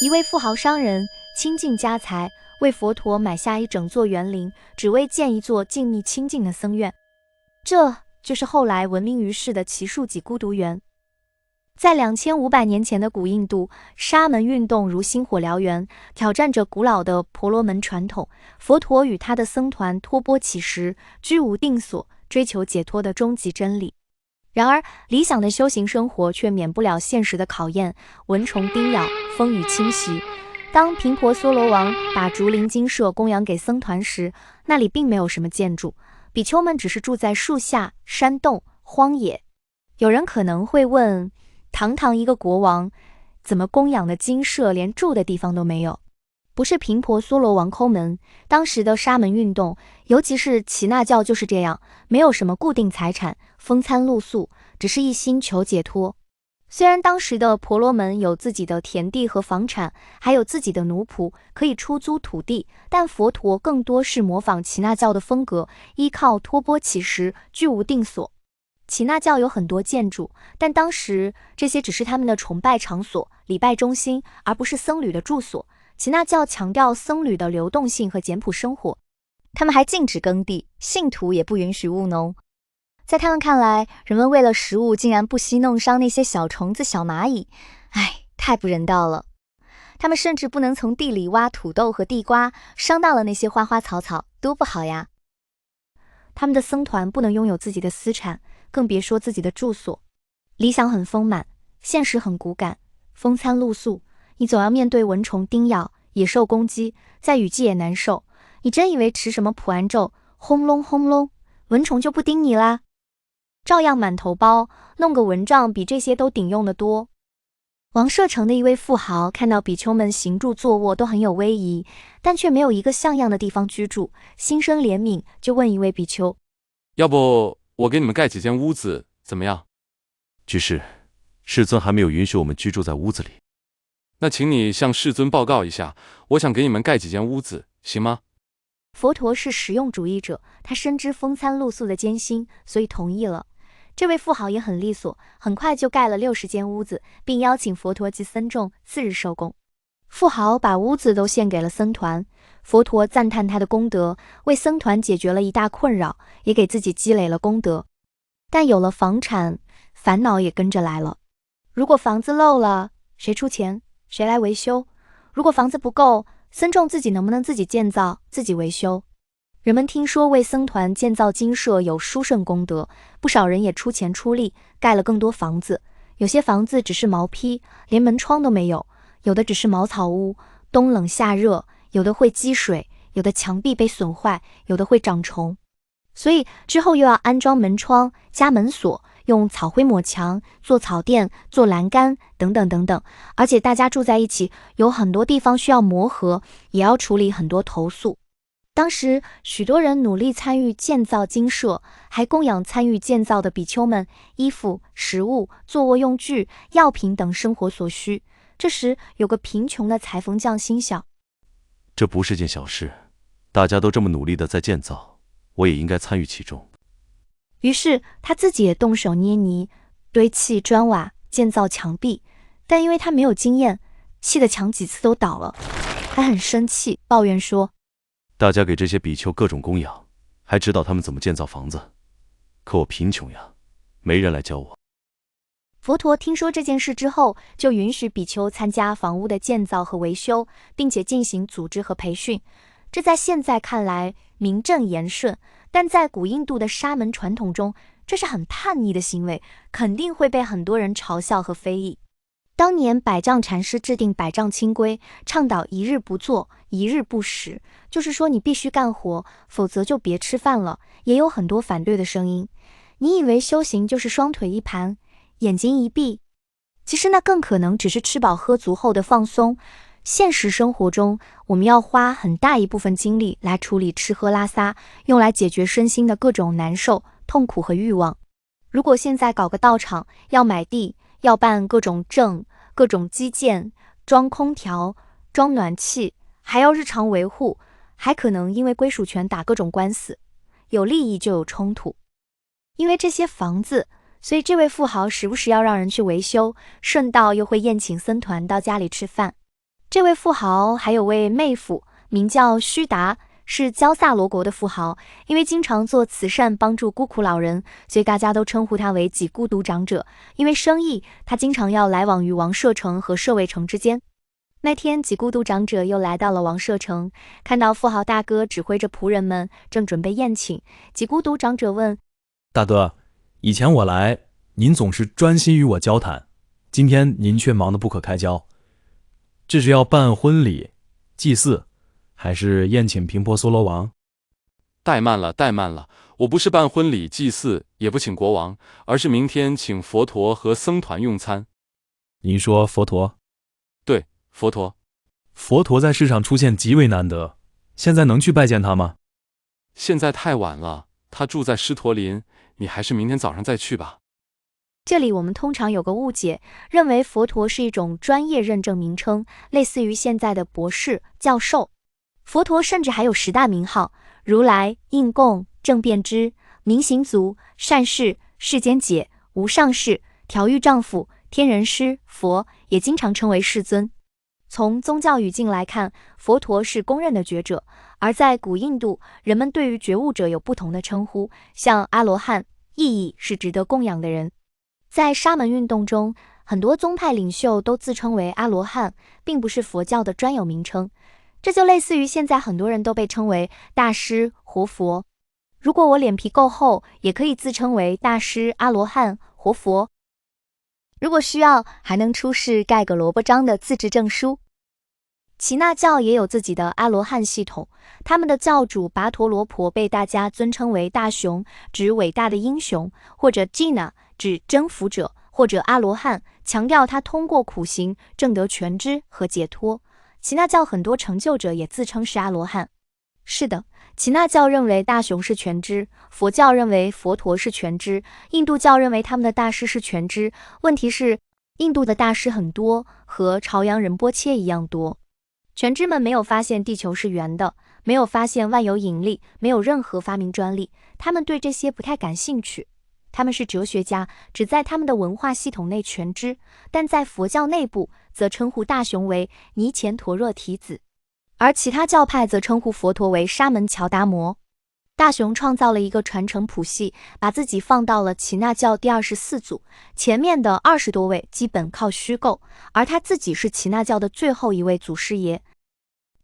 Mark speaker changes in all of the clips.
Speaker 1: 一位富豪商人倾尽家财，为佛陀买下一整座园林，只为建一座静谧清净的僧院。这就是后来闻名于世的祇树给孤独园。在2500年前的古印度，沙门运动如星火燎原，挑战着古老的婆罗门传统。佛陀与他的僧团托钵乞食，居无定所，追求解脱的终极真理。然而，理想的修行生活却免不了现实的考验，蚊虫叮咬，风雨侵袭。当频婆娑罗王把竹林精舍供养给僧团时，那里并没有什么建筑，比丘们只是住在树下、山洞、荒野。有人可能会问，堂堂一个国王，怎么供养的精舍连住的地方都没有？不是频婆娑罗王抠门，当时的沙门运动，尤其是耆那教就是这样，没有什么固定财产，风餐露宿，只是一心求解脱。虽然当时的婆罗门有自己的田地和房产，还有自己的奴仆，可以出租土地，但佛陀更多是模仿耆那教的风格，依靠托钵乞食，居无定所。耆那教有很多建筑，但当时这些只是他们的崇拜场所、礼拜中心，而不是僧侣的住所。耆那教强调僧侣的流动性和简朴生活，他们还禁止耕地，信徒也不允许务农。在他们看来，人们为了食物竟然不惜弄伤那些小虫子、小蚂蚁，太不人道了。他们甚至不能从地里挖土豆和地瓜，伤到了那些花花草草，多不好呀。他们的僧团不能拥有自己的私产，更别说自己的住所。理想很丰满，现实很骨感，风餐露宿，你总要面对蚊虫叮咬、野兽攻击，在雨季也难受。你真以为持什么普安咒，轰隆轰隆，蚊虫就不叮你啦？照样满头包，弄个蚊帐比这些都顶用得多。王舍城的一位富豪看到比丘们行住坐卧都很有威仪，但却没有一个像样的地方居住，心生怜悯，就问一位比丘：
Speaker 2: 要不我给你们盖几间屋子，怎么样？
Speaker 3: 居士，世尊还没有允许我们居住在屋子里。
Speaker 2: 那请你向世尊报告一下，我想给你们盖几间屋子，行吗？
Speaker 1: 佛陀是实用主义者，他深知风餐露宿的艰辛，所以同意了。这位富豪也很利索，很快就盖了60间屋子，并邀请佛陀及僧众次日收工。富豪把屋子都献给了僧团，佛陀赞叹他的功德，为僧团解决了一大困扰，也给自己积累了功德。但有了房产，烦恼也跟着来了。如果房子漏了，谁出钱？谁来维修？如果房子不够，僧众自己能不能自己建造、自己维修？人们听说为僧团建造精舍有殊胜功德，不少人也出钱出力，盖了更多房子。有些房子只是毛坯，连门窗都没有；有的只是茅草屋，冬冷夏热；有的会积水，有的墙壁被损坏，有的会长虫。所以之后又要安装门窗、加门锁，用草灰抹墙、做草垫、做栏杆等等等等。而且大家住在一起，有很多地方需要磨合，也要处理很多投诉。当时许多人努力参与建造精舍，还供养参与建造的比丘们衣服、食物、坐卧用具、药品等生活所需。这时有个贫穷的裁缝匠心想，
Speaker 3: 这不是件小事，大家都这么努力的在建造，我也应该参与其中。
Speaker 1: 于是他自己也动手捏泥，堆砌砖瓦，建造墙壁。但因为他没有经验，砌的墙几次都倒了，还很生气，抱怨说，
Speaker 3: 大家给这些比丘各种供养，还指导他们怎么建造房子，可我贫穷呀，没人来教我。
Speaker 1: 佛陀听说这件事之后，就允许比丘参加房屋的建造和维修，并且进行组织和培训。这在现在看来名正言顺，但在古印度的沙门传统中，这是很叛逆的行为，肯定会被很多人嘲笑和非议。当年百丈禅师制定百丈清规，倡导一日不做，一日不食，就是说你必须干活，否则就别吃饭了。也有很多反对的声音。你以为修行就是双腿一盘，眼睛一闭？其实那更可能只是吃饱喝足后的放松。现实生活中，我们要花很大一部分精力来处理吃喝拉撒，用来解决身心的各种难受、痛苦和欲望。如果现在搞个道场，要买地，要办各种证、各种基建，装空调、装暖气，还要日常维护，还可能因为归属权打各种官司，有利益就有冲突。因为这些房子，所以这位富豪时不时要让人去维修，顺道又会宴请僧团到家里吃饭。这位富豪还有位妹夫，名叫须达，是焦萨罗国的富豪。因为经常做慈善帮助孤苦老人，所以大家都称呼他为几孤独长者。因为生意，他经常要来往于王舍城和舍卫城之间。那天几孤独长者又来到了王舍城，看到富豪大哥指挥着仆人们正准备宴请，几孤独长者问：
Speaker 4: 大哥，以前我来，您总是专心与我交谈，今天您却忙得不可开交，这是要办婚礼、祭祀，还是宴请频婆娑罗王？
Speaker 2: 怠慢了，怠慢了，我不是办婚礼祭祀，也不请国王，而是明天请佛陀和僧团用餐。
Speaker 4: 您说佛陀？
Speaker 2: 对，佛陀。
Speaker 4: 佛陀在世上出现极为难得，现在能去拜见他吗？
Speaker 2: 现在太晚了，他住在狮驼林，你还是明天早上再去吧。
Speaker 1: 这里我们通常有个误解，认为佛陀是一种专业认证名称，类似于现在的博士、教授。佛陀甚至还有10大名号：如来、应供、正遍知、明行足、善事、世间解、无上士、调御丈夫、天人师、佛，也经常称为世尊。从宗教语境来看，佛陀是公认的觉者，而在古印度，人们对于觉悟者有不同的称呼，像阿罗汉，意义是值得供养的人。在沙门运动中，很多宗派领袖都自称为阿罗汉，并不是佛教的专有名称。这就类似于现在很多人都被称为大师、活佛。如果我脸皮够厚，也可以自称为大师、阿罗汉、活佛。如果需要，还能出示盖个萝卜章的自治证书。耆那教也有自己的阿罗汉系统，他们的教主跋陀罗婆被大家尊称为大雄，指伟大的英雄，或者 Jina， 指征服者，或者阿罗汉，强调他通过苦行证得全知和解脱。耆那教很多成就者也自称是阿罗汉。是的，耆那教认为大雄是全知，佛教认为佛陀是全知，印度教认为他们的大师是全知。问题是，印度的大师很多，和朝阳仁波切一样多。全知们没有发现地球是圆的，没有发现万有引力，没有任何发明专利，他们对这些不太感兴趣。他们是哲学家，只在他们的文化系统内全知，但在佛教内部则称呼大雄为尼乾陀若提子，而其他教派则称呼佛陀为沙门乔达摩。大雄创造了一个传承谱系，把自己放到了耆那教第24组，前面的20多位基本靠虚构，而他自己是耆那教的最后一位祖师爷。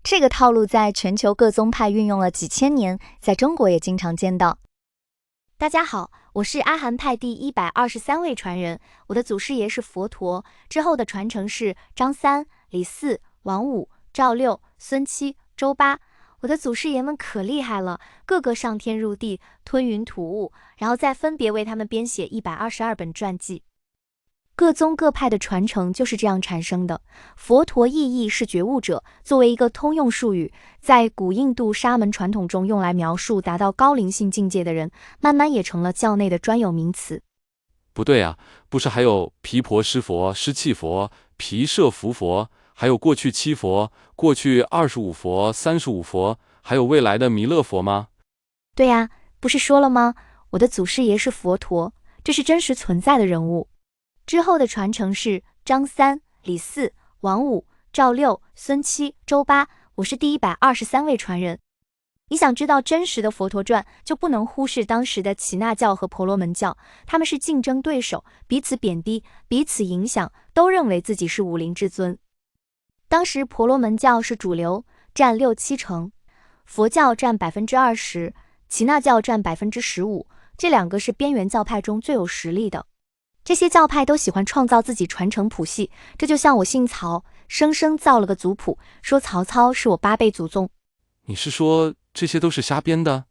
Speaker 1: 这个套路在全球各宗派运用了几千年，在中国也经常见到。大家好，我是阿含派第123位传人，我的祖师爷是佛陀，之后的传承是张三、李四、王五、赵六、孙七、周八。我的祖师爷们可厉害了，个个上天入地，吞云吐雾，然后再分别为他们编写122本传记。各宗各派的传承就是这样产生的。佛陀意义是觉悟者，作为一个通用术语，在古印度沙门传统中用来描述达到高灵性境界的人，慢慢也成了教内的专有名词。
Speaker 2: 不对啊，不是还有毗婆尸佛、尸气佛、毗舍浮佛，还有过去7佛、过去25佛、35佛，还有未来的弥勒佛吗？
Speaker 1: 对呀，不是说了吗？我的祖师爷是佛陀，这是真实存在的人物。之后的传承是张三、李四、王五、赵六、孙七、周八，我是第123位传人。你想知道真实的佛陀传，就不能忽视当时的耆那教和婆罗门教，他们是竞争对手，彼此贬低，彼此影响，都认为自己是武林至尊。当时婆罗门教是主流，占6-7成，佛教占20%，耆那教占15%，这两个是边缘教派中最有实力的。这些教派都喜欢创造自己传承谱系，这就像我姓曹，生生造了个族谱，说曹操是我8辈祖宗。
Speaker 2: 你是说这些都是瞎编的？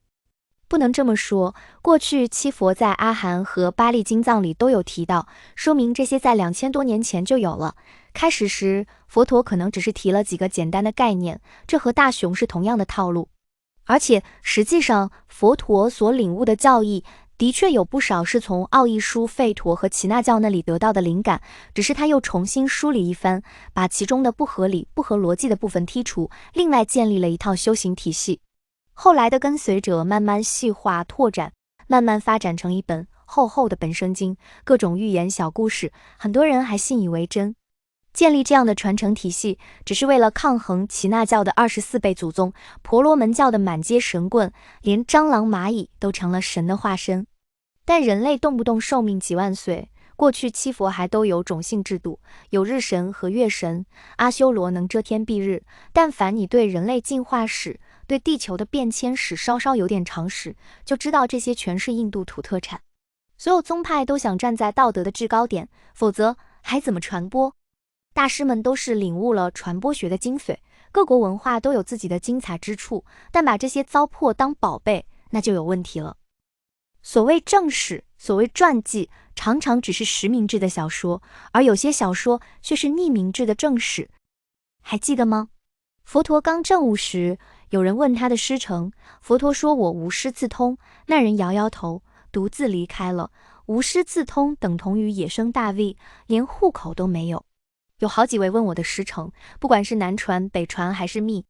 Speaker 1: 不能这么说，过去7佛在阿含和巴利经藏里都有提到，说明这些在2000多年前就有了。开始时，佛陀可能只是提了几个简单的概念，这和大雄是同样的套路。而且实际上，佛陀所领悟的教义的确有不少是从奥义书吠陀和耆那教那里得到的灵感，只是他又重新梳理一番，把其中的不合理、不合逻辑的部分剔除，另外建立了一套修行体系。后来的跟随者慢慢细化拓展，慢慢发展成一本厚厚的本生经，各种寓言小故事，很多人还信以为真。建立这样的传承体系，只是为了抗衡耆那教的24辈祖宗，婆罗门教的满街神棍，连蟑螂蚂蚁都成了神的化身。但人类动不动寿命几万岁，过去七佛还都有种姓制度，有日神和月神，阿修罗能遮天蔽日。但凡你对人类进化史、对地球的变迁史稍稍有点常识，就知道这些全是印度土特产。所有宗派都想站在道德的制高点，否则还怎么传播？大师们都是领悟了传播学的精髓，各国文化都有自己的精彩之处，但把这些糟粕当宝贝，那就有问题了。所谓正史，所谓传记，常常只是实名制的小说，而有些小说却是匿名制的正史。还记得吗？佛陀刚证悟时，有人问他的师承，佛陀说我无师自通，那人摇摇头，独自离开了。无师自通等同于野生大 V， 连户口都没有。有好几位问我的师承，不管是南传、北传还是密，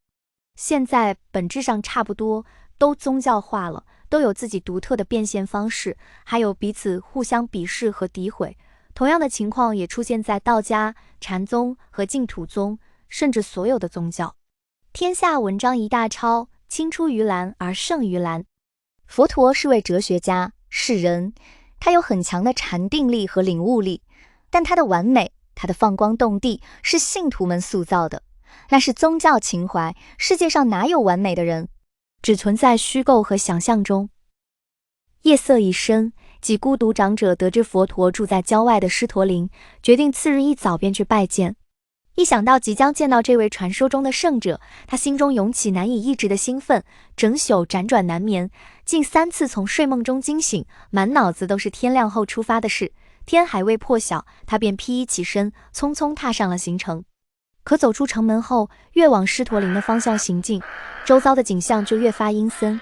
Speaker 1: 现在本质上差不多，都宗教化了，都有自己独特的变现方式，还有彼此互相鄙视和诋毁。同样的情况也出现在道家、禅宗和净土宗，甚至所有的宗教。天下文章一大抄，青出于蓝而胜于蓝。佛陀是位哲学家、是人，他有很强的禅定力和领悟力，但他的完美，他的放光动地是信徒们塑造的，那是宗教情怀，世界上哪有完美的人，只存在虚构和想象中。夜色已深，几孤独长者得知佛陀住在郊外的狮驼林，决定次日一早便去拜见。一想到即将见到这位传说中的圣者，他心中涌起难以抑制的兴奋，整宿辗转难眠，近3次从睡梦中惊醒，满脑子都是天亮后出发的事。天还未破晓，他便披衣起身，匆匆踏上了行程。可走出城门后，越往狮驼林的方向行进，周遭的景象就越发阴森。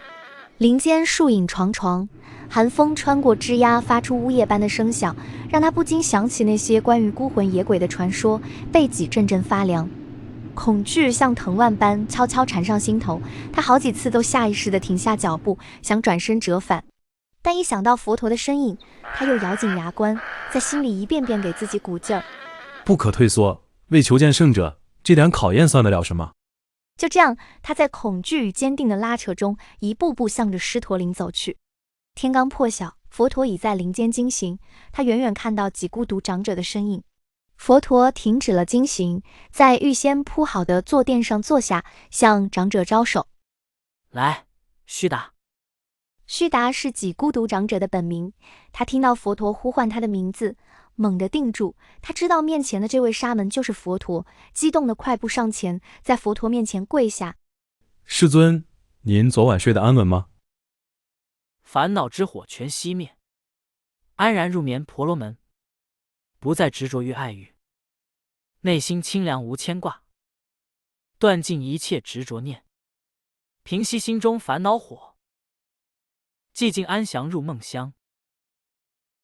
Speaker 1: 林间树影幢幢，寒风穿过枝桠，发出呜咽般的声响，让他不禁想起那些关于孤魂野鬼的传说，背脊阵阵发凉。恐惧像藤蔓般悄悄缠上心头，他好几次都下意识地停下脚步，想转身折返，但一想到佛陀的身影，他又咬紧牙关，在心里一遍遍给自己鼓劲儿。
Speaker 4: 不可退缩，为求见圣者，这点考验算得了什么？
Speaker 1: 就这样，他在恐惧与坚定的拉扯中，一步步向着狮驼林走去。天刚破晓，佛陀已在林间经行，他远远看到几孤独长者的身影。佛陀停止了经行，在预先铺好的坐垫上坐下，向长者招手：“
Speaker 5: 来，须达。”
Speaker 1: 须达是几孤独长者的本名。他听到佛陀呼唤他的名字，猛地定住。他知道面前的这位沙门就是佛陀，激动地快步上前，在佛陀面前跪下：“
Speaker 4: 世尊，您昨晚睡得安稳吗？”
Speaker 5: 烦恼之火全熄灭，安然入眠婆罗门，不再执着于爱欲，内心清凉无牵挂，断尽一切执着念，平息心中烦恼火，寂静安详入梦乡，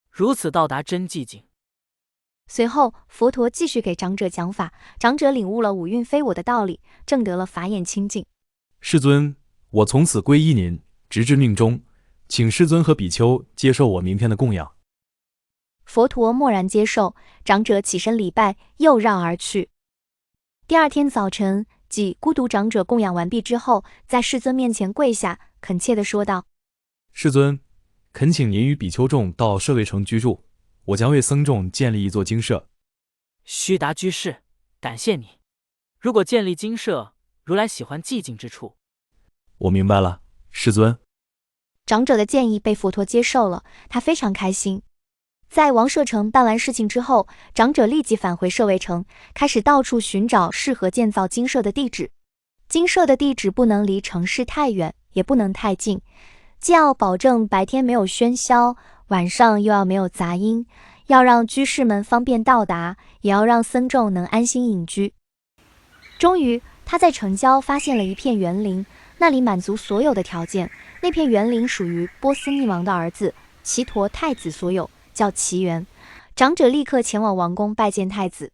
Speaker 5: 如此到达真寂静。
Speaker 1: 随后，佛陀继续给长者讲法，长者领悟了五蕴非我的道理，证得了法眼清净。
Speaker 4: 世尊，我从此皈依您，直至命终，请世尊和比丘接受我明天的供养。
Speaker 1: 佛陀默然接受，长者起身礼拜，又绕而去。第二天早晨，几孤独长者供养完毕之后，在世尊面前跪下，恳切地说道：“
Speaker 4: 世尊，恳请您与比丘众到舍卫城居住，我将为僧众建立一座精舍。”
Speaker 5: 须达居士，感谢你。如果建立精舍，如来喜欢寂静之处。
Speaker 4: 我明白了，世尊。
Speaker 1: 长者的建议被佛陀接受了，他非常开心。在王舍城办完事情之后，长者立即返回舍卫城，开始到处寻找适合建造精舍的地址。精舍的地址不能离城市太远，也不能太近，既要保证白天没有喧嚣，晚上又要没有杂音，要让居士们方便到达，也要让僧众能安心隐居。终于，他在城郊发现了一片园林，那里满足所有的条件。那片园林属于波斯匿王的儿子祇陀太子所有，叫祇园。长者立刻前往王宫拜见太子。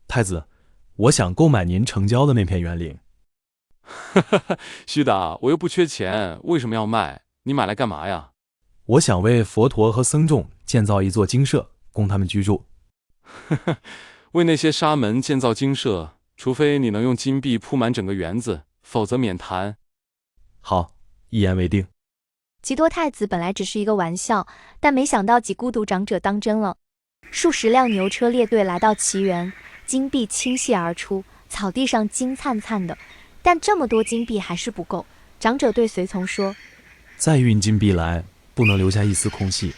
Speaker 4: 太子，我想购买您城郊的那片园林。
Speaker 2: 须达，我又不缺钱，为什么要卖？你买来干嘛呀？
Speaker 4: 我想为佛陀和僧众建造一座精舍，供他们居住。
Speaker 2: 为那些沙门建造精舍，除非你能用金币铺满整个园子，否则免谈。
Speaker 4: 好，一言为定。
Speaker 1: 吉多太子本来只是一个玩笑，但没想到几孤独长者当真了。数十辆牛车列队来到奇园，金币倾泻而出，草地上金灿灿的。但这么多金币还是不够，长者对随从说：“
Speaker 4: 再运金币来，不能留下一丝空隙。”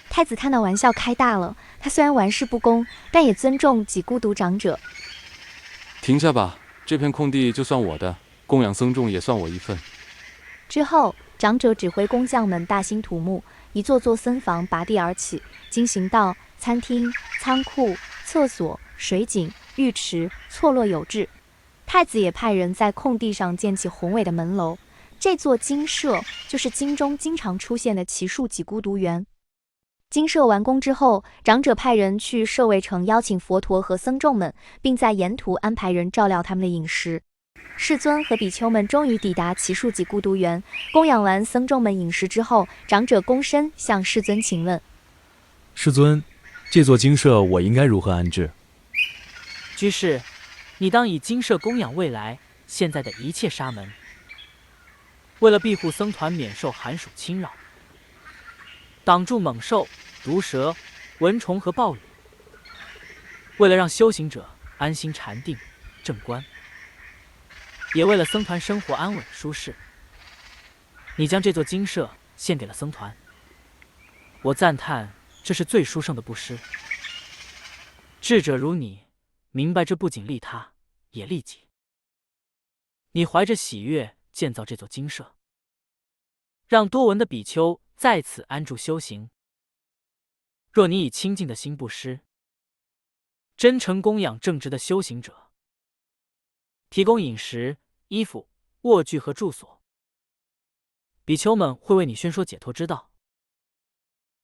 Speaker 1: 太子看到玩笑开大了，他虽然玩世不恭，但也尊重几孤独长者。
Speaker 2: 停下吧，这片空地就算我的，供养僧众也算我一份。
Speaker 1: 之后，长者指挥工匠们大兴土木，一座座僧房拔地而起，经行道、餐厅、仓库、厕所、水井、浴池错落有致。太子也派人在空地上建起宏伟的门楼。这座精舍就是经中经常出现的奇树几孤独园。精舍完工之后，长者派人去舍卫城邀请佛陀和僧众们，并在沿途安排人照料他们的饮食。世尊和比丘们终于抵达奇树几孤独园，供养完僧众们饮食之后，长者躬身向世尊请问：“
Speaker 4: 世尊，这座精舍我应该如何安置？”
Speaker 5: 居士，你当以精舍供养未来现在的一切沙门，为了庇护僧团免受寒暑侵扰，挡住猛兽、毒蛇、蚊虫和暴雨，为了让修行者安心禅定、正观，也为了僧团生活安稳舒适，你将这座精舍献给了僧团。我赞叹这是最殊胜的布施。智者如你，明白这不仅利他，也利己。你怀着喜悦建造这座精舍，让多闻的比丘在此安住修行。若你以清净的心布施，真诚供养正直的修行者，提供饮食、衣服、卧具和住所，比丘们会为你宣说解脱之道，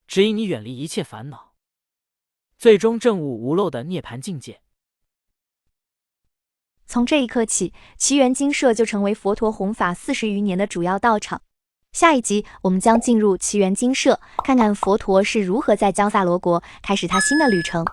Speaker 5: 指引你远离一切烦恼，最终证悟无漏的涅槃境界。
Speaker 1: 从这一刻起，奇园精舍就成为佛陀弘法40余年的主要道场。下一集我们将进入奇园精舍，看看佛陀是如何在焦萨罗国开始他新的旅程。